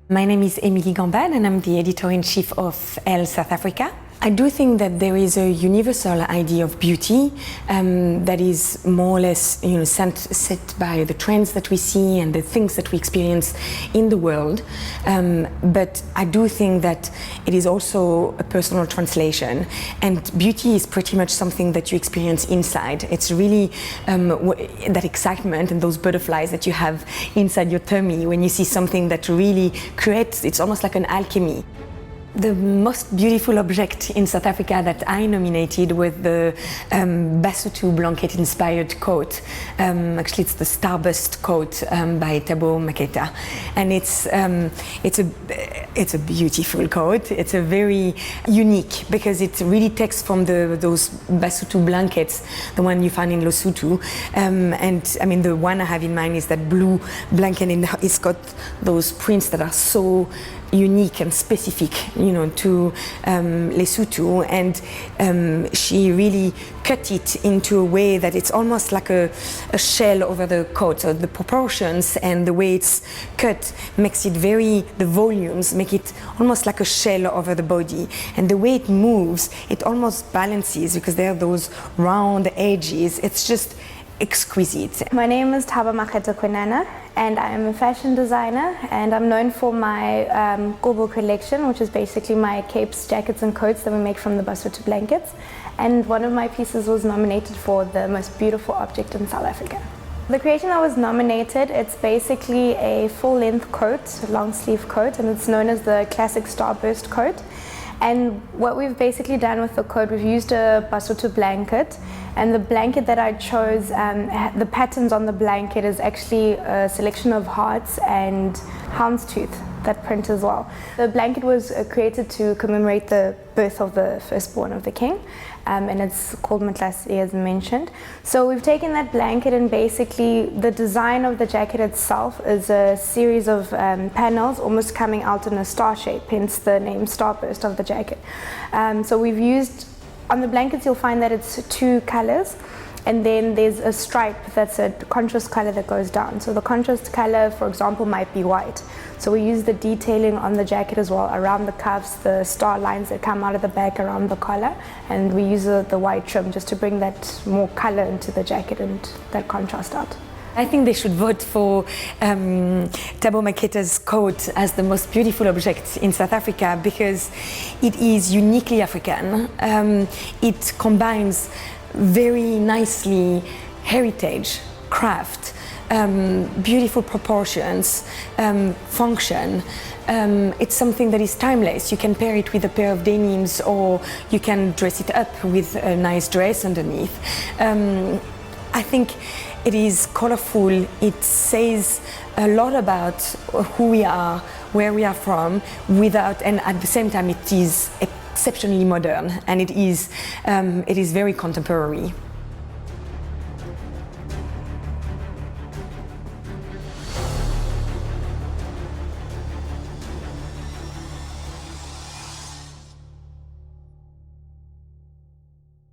My name is Emilie Gambade and I'm the editor-in-chief of Elle South Africa. I do think that there is a universal idea of beauty that is more or less, set by the trends that we see and the things that we experience in the world. But I do think that it is also a personal translation, and beauty is pretty much something that you experience inside. It's really that excitement and those butterflies that you have inside your tummy when you see something that really creates, it's almost like an alchemy. The most beautiful object in South Africa that I nominated was the Basotho blanket-inspired coat. Actually, it's the Starburst Coat by Thabo Makhetha, and it's a beautiful coat. It's a very unique because it really takes from those Basotho blankets, the one you find in Lesotho, and I mean the one I have in mind is that blue blanket, and it's got those prints that are so unique and specific, to Lesotho, and she really cut it into a way that it's almost like a shell over the coat. So the proportions and the way it's cut makes it the volumes make it almost like a shell over the body, and the way it moves, it almost balances because there are those round edges. It's just exquisite. My name is Thabo Makhetha, and I am a fashion designer, and I'm known for my Kobo collection, which is basically my capes, jackets and coats that we make from the Basotho blankets. And one of my pieces was nominated for the most beautiful object in South Africa. The creation that was nominated, it's basically a full-length coat, a long-sleeve coat, and it's known as the classic Starburst Coat. And what we've basically done with the coat, we've used a Basotho blanket, and the blanket that I chose, the patterns on the blanket is actually a selection of hearts and houndstooth, that print as well. The blanket was created to commemorate the birth of the firstborn of the king, and it's called Matlasi, as mentioned. So we've taken that blanket, and basically the design of the jacket itself is a series of panels almost coming out in a star shape, hence the name Starburst of the jacket. So we've used, on the blankets you'll find that it's two colors, and then there's a stripe that's a contrast color that goes down. So the contrast color, for example, might be white. So we use the detailing on the jacket as well, around the cuffs, the star lines that come out of the back around the collar, and we use the white trim just to bring that more color into the jacket and that contrast out. I think they should vote for Thabo Makhetha's coat as the most beautiful object in South Africa because it is uniquely African. It combines very nicely heritage, craft, beautiful proportions, function. It's something that is timeless. You can pair it with a pair of denims, or you can dress it up with a nice dress underneath. I think it is colorful. It says a lot about who we are, where we are from, and at the same time it is exceptionally modern, and it is very contemporary.